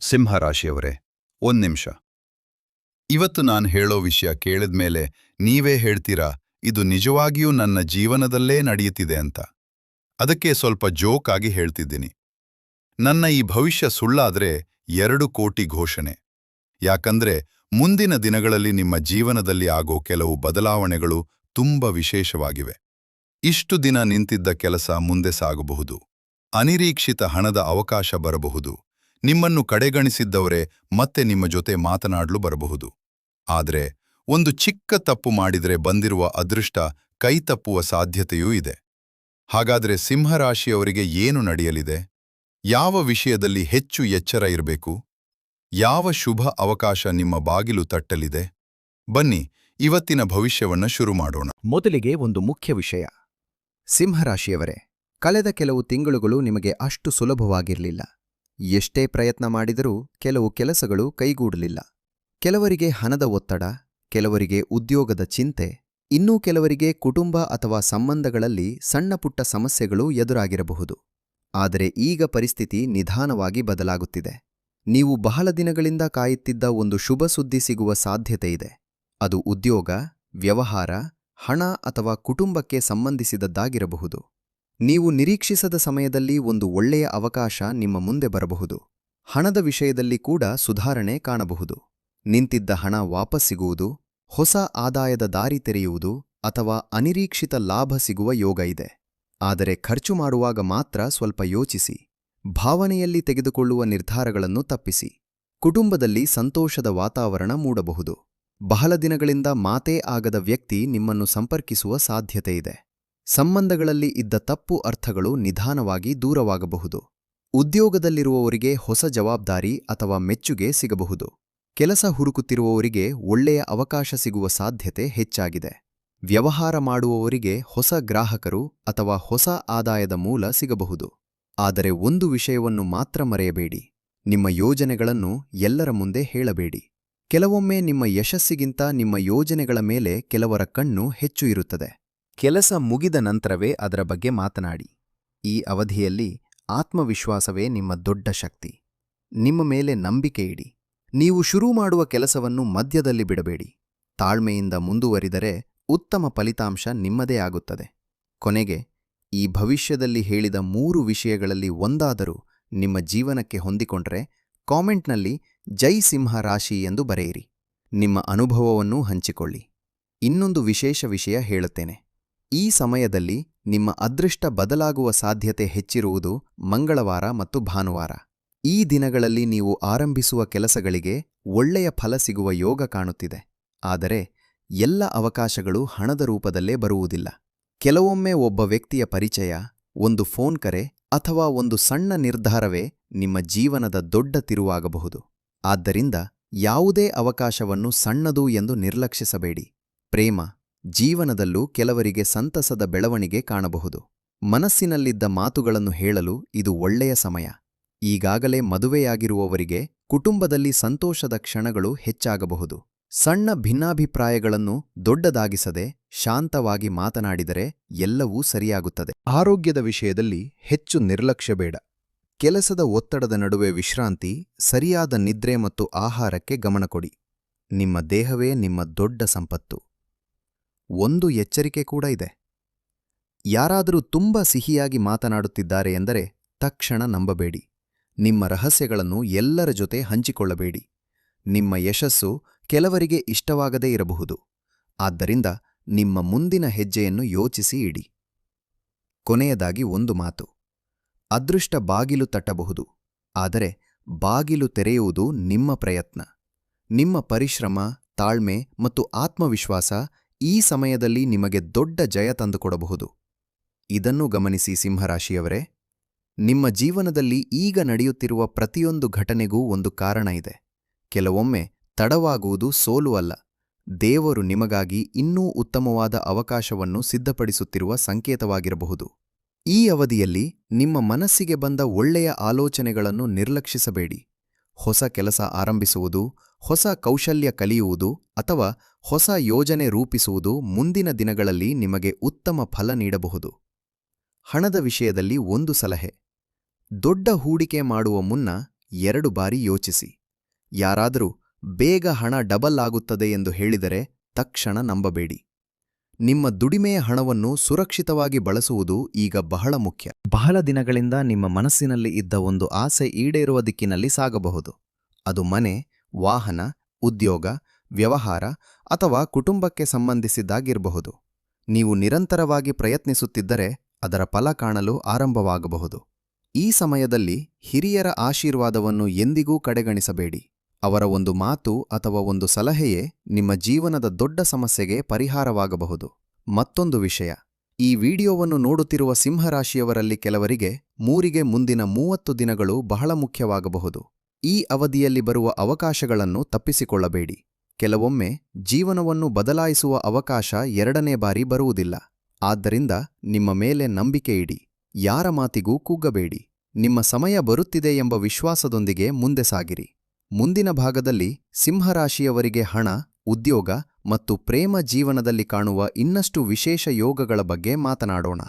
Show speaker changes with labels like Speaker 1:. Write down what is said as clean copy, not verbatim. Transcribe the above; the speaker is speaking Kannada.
Speaker 1: ಸಿಂಹರಾಶಿಯವರೇ, ನಿಮಿಷ. ಇವತ್ತು ನಾನು ಹೇಳೋ ವಿಷಯ ಕೇಳಿದ್ಮೇಲೆ ನೀವೇ ಹೇಳ್ತೀರಾ, ಇದು ನಿಜವಾಗಿಯೂ ನನ್ನ ಜೀವನದಲ್ಲೇ ನಡೆಯುತ್ತಿದೆ ಅಂತ. ಅದಕ್ಕೆ ಸ್ವಲ್ಪ ಜೋಕ್ ಆಗಿ ಹೇಳ್ತಿದ್ದೀನಿ. ನನ್ನ ಈ ಭವಿಷ್ಯ ಸುಳ್ಳಾದ್ರೆ 2 ಕೋಟಿ ಘೋಷಣೆ. ಯಾಕಂದ್ರೆ ಮುಂದಿನ ದಿನಗಳಲ್ಲಿ ನಿಮ್ಮ ಜೀವನದಲ್ಲಿ ಆಗೋ ಕೆಲವು ಬದಲಾವಣೆಗಳು ತುಂಬ ವಿಶೇಷವಾಗಿವೆ. ಇಷ್ಟು ದಿನ ನಿಂತಿದ್ದ ಕೆಲಸ ಮುಂದೆ ಸಾಗಬಹುದು. ಅನಿರೀಕ್ಷಿತ ಹಣದ ಅವಕಾಶ ಬರಬಹುದು. ನಿಮ್ಮನ್ನು ಕಡೆಗಣಿಸಿದ್ದವರೇ ಮತ್ತೆ ನಿಮ್ಮ ಜೊತೆ ಮಾತನಾಡಲು ಬರಬಹುದು. ಆದರೆ ಒಂದು ಚಿಕ್ಕ ತಪ್ಪು ಮಾಡಿದರೆ ಬಂದಿರುವ ಅದೃಷ್ಟ ಕೈತಪ್ಪುವ ಸಾಧ್ಯತೆಯೂ ಇದೆ. ಹಾಗಾದರೆ ಸಿಂಹರಾಶಿಯವರಿಗೆ ಏನು ನಡೆಯಲಿದೆ? ಯಾವ ವಿಷಯದಲ್ಲಿ ಹೆಚ್ಚು ಎಚ್ಚರ ಇರಬೇಕು? ಯಾವ ಶುಭ ಅವಕಾಶ ನಿಮ್ಮ ಬಾಗಿಲು ತಟ್ಟಲಿದೆ? ಬನ್ನಿ, ಇವತ್ತಿನ ಭವಿಷ್ಯವನ್ನು ಶುರು ಮಾಡೋಣ.
Speaker 2: ಮೊದಲಿಗೆ ಒಂದು ಮುಖ್ಯ ವಿಷಯ. ಸಿಂಹರಾಶಿಯವರೇ, ಕಳೆದ ಕೆಲವು ತಿಂಗಳುಗಳು ನಿಮಗೆ ಅಷ್ಟು ಸುಲಭವಾಗಿರಲಿಲ್ಲ. ಎಷ್ಟೇ ಪ್ರಯತ್ನ ಮಾಡಿದರೂ ಕೆಲವು ಕೆಲಸಗಳು ಕೈಗೂಡಲಿಲ್ಲ. ಕೆಲವರಿಗೆ ಹಣದ ಒತ್ತಡ, ಕೆಲವರಿಗೆ ಉದ್ಯೋಗದ ಚಿಂತೆ, ಇನ್ನೂ ಕೆಲವರಿಗೆ ಕುಟುಂಬ ಅಥವಾ ಸಂಬಂಧಗಳಲ್ಲಿ ಸಣ್ಣಪುಟ್ಟ ಸಮಸ್ಯೆಗಳು ಎದುರಾಗಿರಬಹುದು. ಆದರೆ ಈಗ ಪರಿಸ್ಥಿತಿ ನಿಧಾನವಾಗಿ ಬದಲಾಗುತ್ತಿದೆ. ನೀವು ಬಹಳ ದಿನಗಳಿಂದ ಕಾಯುತ್ತಿದ್ದ ಒಂದು ಶುಭ ಸುದ್ದಿ ಸಿಗುವ ಸಾಧ್ಯತೆಯಿದೆ. ಅದು ಉದ್ಯೋಗ, ವ್ಯವಹಾರ, ಹಣ ಅಥವಾ ಕುಟುಂಬಕ್ಕೆ ಸಂಬಂಧಿಸಿದದ್ದಾಗಿರಬಹುದು. ನೀವು ನಿರೀಕ್ಷಿಸದ ಸಮಯದಲ್ಲಿ ಒಂದು ಒಳ್ಳೆಯ ಅವಕಾಶ ನಿಮ್ಮ ಮುಂದೆ ಬರಬಹುದು. ಹಣದ ವಿಷಯದಲ್ಲಿ ಕೂಡ ಸುಧಾರಣೆ ಕಾಣಬಹುದು. ನಿಂತಿದ್ದ ಹಣ ವಾಪಸ್ ಸಿಗುವುದು, ಹೊಸ ಆದಾಯದ ದಾರಿ ತೆರೆಯುವುದು ಅಥವಾ ಅನಿರೀಕ್ಷಿತ ಲಾಭ ಸಿಗುವ ಯೋಗ ಇದೆ. ಆದರೆ ಖರ್ಚು ಮಾಡುವಾಗ ಮಾತ್ರ ಸ್ವಲ್ಪ ಯೋಚಿಸಿ. ಭಾವನೆಯಲ್ಲಿ ತೆಗೆದುಕೊಳ್ಳುವ ನಿರ್ಧಾರಗಳನ್ನು ತಪ್ಪಿಸಿ. ಕುಟುಂಬದಲ್ಲಿ ಸಂತೋಷದ ವಾತಾವರಣ ಮೂಡಬಹುದು. ಬಹಳ ದಿನಗಳಿಂದ ಮಾತೇ ಆಗದ ವ್ಯಕ್ತಿ ನಿಮ್ಮನ್ನು ಸಂಪರ್ಕಿಸುವ ಸಾಧ್ಯತೆಯಿದೆ. ಸಂಬಂಧಗಳಲ್ಲಿ ಇದ್ದ ತಪ್ಪು ಅರ್ಥಗಳು ನಿಧಾನವಾಗಿ ದೂರವಾಗಬಹುದು. ಉದ್ಯೋಗದಲ್ಲಿರುವವರಿಗೆ ಹೊಸ ಜವಾಬ್ದಾರಿ ಅಥವಾ ಮೆಚ್ಚುಗೆ ಸಿಗಬಹುದು. ಕೆಲಸ ಹುಡುಕುತ್ತಿರುವವರಿಗೆ ಒಳ್ಳೆಯ ಅವಕಾಶ ಸಿಗುವ ಸಾಧ್ಯತೆ ಹೆಚ್ಚಾಗಿದೆ. ವ್ಯವಹಾರ ಮಾಡುವವರಿಗೆ ಹೊಸ ಗ್ರಾಹಕರು ಅಥವಾ ಹೊಸ ಆದಾಯದ ಮೂಲ ಸಿಗಬಹುದು. ಆದರೆ ಒಂದು ವಿಷಯವನ್ನು ಮಾತ್ರ ಮರೆಯಬೇಡಿ: ನಿಮ್ಮ ಯೋಜನೆಗಳನ್ನು ಎಲ್ಲರ ಮುಂದೆ ಹೇಳಬೇಡಿ. ಕೆಲವೊಮ್ಮೆ ನಿಮ್ಮ ಯಶಸ್ಸಿಗಿಂತ ನಿಮ್ಮ ಯೋಜನೆಗಳ ಮೇಲೆ ಕೆಲವರ ಕಣ್ಣು ಹೆಚ್ಚು ಇರುತ್ತದೆ. ಕೆಲಸ ಮುಗಿದ ನಂತರವೇ ಅದರ ಬಗ್ಗೆ ಮಾತನಾಡಿ. ಈ ಅವಧಿಯಲ್ಲಿ ಆತ್ಮವಿಶ್ವಾಸವೇ ನಿಮ್ಮ ದೊಡ್ಡ ಶಕ್ತಿ. ನಿಮ್ಮ ಮೇಲೆ ನಂಬಿಕೆ ಇಡಿ. ನೀವು ಶುರು ಮಾಡುವ ಕೆಲಸವನ್ನು ಮಧ್ಯದಲ್ಲಿ ಬಿಡಬೇಡಿ. ತಾಳ್ಮೆಯಿಂದ ಮುಂದುವರಿದರೆ ಉತ್ತಮ ಫಲಿತಾಂಶ ನಿಮ್ಮದೇ ಆಗುತ್ತದೆ. ಕೊನೆಗೆ, ಈ ಭವಿಷ್ಯದಲ್ಲಿ ಹೇಳಿದ 3 ವಿಷಯಗಳಲ್ಲಿ ಒಂದಾದರೂ ನಿಮ್ಮ ಜೀವನಕ್ಕೆ ಹೊಂದಿಕೊಂಡ್ರೆ ಕಾಮೆಂಟ್ನಲ್ಲಿ ಜೈ ಸಿಂಹ ರಾಶಿ ಎಂದು ಬರೆಯಿರಿ. ನಿಮ್ಮ ಅನುಭವವನ್ನೂ ಹಂಚಿಕೊಳ್ಳಿ. ಇನ್ನೊಂದು ವಿಶೇಷ ವಿಷಯ ಹೇಳುತ್ತೇನೆ. ಈ ಸಮಯದಲ್ಲಿ ನಿಮ್ಮ ಅದೃಷ್ಟ ಬದಲಾಗುವ ಸಾಧ್ಯತೆ ಹೆಚ್ಚಿರುವುದು ಮಂಗಳವಾರ ಮತ್ತು ಭಾನುವಾರ. ಈ ದಿನಗಳಲ್ಲಿ ನೀವು ಆರಂಭಿಸುವ ಕೆಲಸಗಳಿಗೆ ಒಳ್ಳೆಯ ಫಲ ಸಿಗುವ ಯೋಗ ಕಾಣುತ್ತಿದೆ. ಆದರೆ ಎಲ್ಲ ಅವಕಾಶಗಳು ಹಣದ ರೂಪದಲ್ಲೇ ಬರುವುದಿಲ್ಲ. ಕೆಲವೊಮ್ಮೆ ಒಬ್ಬ ವ್ಯಕ್ತಿಯ ಪರಿಚಯ, ಒಂದು ಫೋನ್ ಕರೆ ಅಥವಾ ಒಂದು ಸಣ್ಣ ನಿರ್ಧಾರವೇ ನಿಮ್ಮ ಜೀವನದ ದೊಡ್ಡ ತಿರುವಾಗಬಹುದು. ಆದ್ದರಿಂದ ಯಾವುದೇ ಅವಕಾಶವನ್ನು ಸಣ್ಣದು ಎಂದು ನಿರ್ಲಕ್ಷಿಸಬೇಡಿ. ಪ್ರೇಮ, ಜೀವನದಲ್ಲೂ ಕೆಲವರಿಗೆ ಸಂತಸದ ಬೆಳವಣಿಗೆ ಕಾಣಬಹುದು. ಮನಸ್ಸಿನಲ್ಲಿದ್ದ ಮಾತುಗಳನ್ನು ಹೇಳಲು ಇದು ಒಳ್ಳೆಯ ಸಮಯ. ಈಗಾಗಲೇ ಮದುವೆಯಾಗಿರುವವರಿಗೆ ಕುಟುಂಬದಲ್ಲಿ ಸಂತೋಷದ ಕ್ಷಣಗಳು ಹೆಚ್ಚಾಗಬಹುದು. ಸಣ್ಣ ಭಿನ್ನಾಭಿಪ್ರಾಯಗಳನ್ನು ದೊಡ್ಡದಾಗಿಸದೆ ಶಾಂತವಾಗಿ ಮಾತನಾಡಿದರೆ ಎಲ್ಲವೂ ಸರಿಯಾಗುತ್ತದೆ. ಆರೋಗ್ಯದ ವಿಷಯದಲ್ಲಿ ಹೆಚ್ಚು ನಿರ್ಲಕ್ಷ್ಯ ಬೇಡ. ಕೆಲಸದ ಒತ್ತಡದ ನಡುವೆ ವಿಶ್ರಾಂತಿ, ಸರಿಯಾದ ನಿದ್ರೆ ಮತ್ತು ಆಹಾರಕ್ಕೆ ಗಮನ ಕೊಡಿ. ನಿಮ್ಮ ದೇಹವೇ ನಿಮ್ಮ ದೊಡ್ಡ ಸಂಪತ್ತು. ಒಂದು ಎಚ್ಚರಿಕೆ ಕೂಡ ಇದೆ. ಯಾರಾದರೂ ತುಂಬಾ ಸಿಹಿಯಾಗಿ ಮಾತನಾಡುತ್ತಿದ್ದಾರೆ ಎಂದರೆ ತಕ್ಷಣ ನಂಬಬೇಡಿ. ನಿಮ್ಮ ರಹಸ್ಯಗಳನ್ನು ಎಲ್ಲರ ಜೊತೆ ಹಂಚಿಕೊಳ್ಳಬೇಡಿ. ನಿಮ್ಮ ಯಶಸ್ಸು ಕೆಲವರಿಗೆ ಇಷ್ಟವಾಗದೇ ಇರಬಹುದು. ಆದ್ದರಿಂದ ನಿಮ್ಮ ಮುಂದಿನ ಹೆಜ್ಜೆಯನ್ನು ಯೋಚಿಸಿ ಇಡಿ. ಕೊನೆಯದಾಗಿ ಒಂದು ಮಾತು: ಅದೃಷ್ಟ ಬಾಗಿಲು ತಟ್ಟಬಹುದು, ಆದರೆ ಬಾಗಿಲು ತೆರೆಯುವುದು ನಿಮ್ಮ ಪ್ರಯತ್ನ. ನಿಮ್ಮ ಪರಿಶ್ರಮ, ತಾಳ್ಮೆ ಮತ್ತು ಆತ್ಮವಿಶ್ವಾಸ ಈ ಸಮಯದಲ್ಲಿ ನಿಮಗೆ ದೊಡ್ಡ ಜಯ ತಂದುಕೊಡಬಹುದು. ಇದನ್ನು ಗಮನಿಸಿ ಸಿಂಹರಾಶಿಯವರೇ, ನಿಮ್ಮ ಜೀವನದಲ್ಲಿ ಈಗ ನಡೆಯುತ್ತಿರುವ ಪ್ರತಿಯೊಂದು ಘಟನೆಗೂ ಒಂದು ಕಾರಣ ಇದೆ. ಕೆಲವೊಮ್ಮೆ ತಡವಾಗುವುದು ಸೋಲು ಅಲ್ಲ, ದೇವರು ನಿಮಗಾಗಿ ಇನ್ನೂ ಉತ್ತಮವಾದ ಅವಕಾಶವನ್ನು ಸಿದ್ಧಪಡಿಸುತ್ತಿರುವ ಸಂಕೇತವಾಗಿರಬಹುದು. ಈ ಅವಧಿಯಲ್ಲಿ ನಿಮ್ಮ ಮನಸ್ಸಿಗೆ ಬಂದ ಒಳ್ಳೆಯ ಆಲೋಚನೆಗಳನ್ನು ನಿರ್ಲಕ್ಷಿಸಬೇಡಿ. ಹೊಸ ಕೆಲಸ ಆರಂಭಿಸುವುದು, ಹೊಸ ಕೌಶಲ್ಯ ಕಲಿಯುವುದು ಅಥವಾ ಹೊಸ ಯೋಜನೆ ರೂಪಿಸುವುದು ಮುಂದಿನ ದಿನಗಳಲ್ಲಿ ನಿಮಗೆ ಉತ್ತಮ ಫಲ ನೀಡಬಹುದು. ಹಣದ ವಿಷಯದಲ್ಲಿ ಒಂದು ಸಲಹೆ: ದೊಡ್ಡ ಹೂಡಿಕೆ ಮಾಡುವ ಮುನ್ನ 2 ಬಾರಿ ಯೋಚಿಸಿ. ಯಾರಾದರೂ ಬೇಗ ಹಣ ಡಬಲ್ ಆಗುತ್ತದೆ ಎಂದು ಹೇಳಿದರೆ ತಕ್ಷಣ ನಂಬಬೇಡಿ. ನಿಮ್ಮ ದುಡಿಮೆಯ ಹಣವನ್ನು ಸುರಕ್ಷಿತವಾಗಿ ಬಳಸುವುದು ಈಗ ಬಹಳ ಮುಖ್ಯ. ಬಹಳ ದಿನಗಳಿಂದ ನಿಮ್ಮ ಮನಸ್ಸಿನಲ್ಲಿ ಇದ್ದ ಒಂದು ಆಸೆ ಈಡೇರುವ ದಿಕ್ಕಿನಲ್ಲಿ ಸಾಗಬಹುದು. ಅದು ಮನೆ, ವಾಹನ, ಉದ್ಯೋಗ, ವ್ಯವಹಾರ ಅಥವಾ ಕುಟುಂಬಕ್ಕೆ ಸಂಬಂಧಿಸಿದ್ದಾಗಿರಬಹುದು. ನೀವು ನಿರಂತರವಾಗಿ ಪ್ರಯತ್ನಿಸುತ್ತಿದ್ದರೆ ಅದರ ಫಲ ಕಾಣಲು ಆರಂಭವಾಗಬಹುದು. ಈ ಸಮಯದಲ್ಲಿ ಹಿರಿಯರ ಆಶೀರ್ವಾದವನ್ನು ಎಂದಿಗೂ ಕಡೆಗಣಿಸಬೇಡಿ. ಅವರ ಒಂದು ಮಾತು ಅಥವಾ ಒಂದು ಸಲಹೆಯೇ ನಿಮ್ಮ ಜೀವನದ ದೊಡ್ಡ ಸಮಸ್ಯೆಗೆ ಪರಿಹಾರವಾಗಬಹುದು. ಮತ್ತೊಂದು ವಿಷಯ, ಈ ವಿಡಿಯೋವನ್ನು ನೋಡುತ್ತಿರುವ ಸಿಂಹರಾಶಿಯವರಲ್ಲಿ ಕೆಲವರಿಗೆ 3ಗೆ ಮುಂದಿನ 30 ದಿನಗಳು ಬಹಳ ಮುಖ್ಯವಾಗಬಹುದು. ಈ ಅವಧಿಯಲ್ಲಿ ಬರುವ ಅವಕಾಶಗಳನ್ನು ತಪ್ಪಿಸಿಕೊಳ್ಳಬೇಡಿ. ಕೆಲವೊಮ್ಮೆ ಜೀವನವನ್ನು ಬದಲಾಯಿಸುವ ಅವಕಾಶ 2ನೇ ಬಾರಿ ಬರುವುದಿಲ್ಲ. ಆದ್ದರಿಂದ ನಿಮ್ಮ ಮೇಲೆ ನಂಬಿಕೆ ಇಡಿ. ಯಾರ ಮಾತಿಗೂ ಕುಗ್ಗಬೇಡಿ. ನಿಮ್ಮ ಸಮಯ ಬರುತ್ತಿದೆ ಎಂಬ ವಿಶ್ವಾಸದೊಂದಿಗೆ ಮುಂದೆ ಸಾಗಿರಿ. ಮುಂದಿನ ಭಾಗದಲ್ಲಿ ಸಿಂಹರಾಶಿಯವರಿಗೆ ಹಣ, ಉದ್ಯೋಗ ಮತ್ತು ಪ್ರೇಮ ಜೀವನದಲ್ಲಿ ಕಾಣುವ ಇನ್ನಷ್ಟು ವಿಶೇಷ ಯೋಗಗಳ ಬಗ್ಗೆ ಮಾತನಾಡೋಣ.